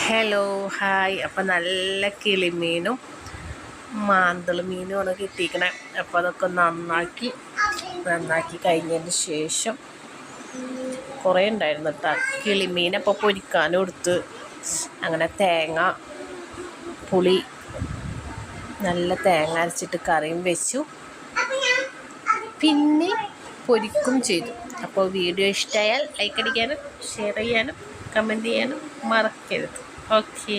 Hello hi. അപ്പം നല്ല കിളിമീനും മാന്തൾ മീനുമാണ് കിട്ടിയിരിക്കണേ. അപ്പോൾ അതൊക്കെ നന്നാക്കി കഴിഞ്ഞതിന് ശേഷം കുറേ ഉണ്ടായിരുന്നു കേട്ടോ. കിളിമീൻ അപ്പോൾ പൊരിക്കാനും എടുത്ത് അങ്ങനെ പുളി നല്ല തേങ്ങ അരച്ചിട്ട് കറിയും വെച്ചു, പിന്നെ പൊരിക്കും ചെയ്തു. അപ്പോൾ വീഡിയോ ഇഷ്ടമായാൽ ലൈക്ക് അടിക്കാനും ഷെയർ ചെയ്യാനും കമൻറ്റ് ചെയ്യാനും മറക്കരുത്. ഓക്കേ.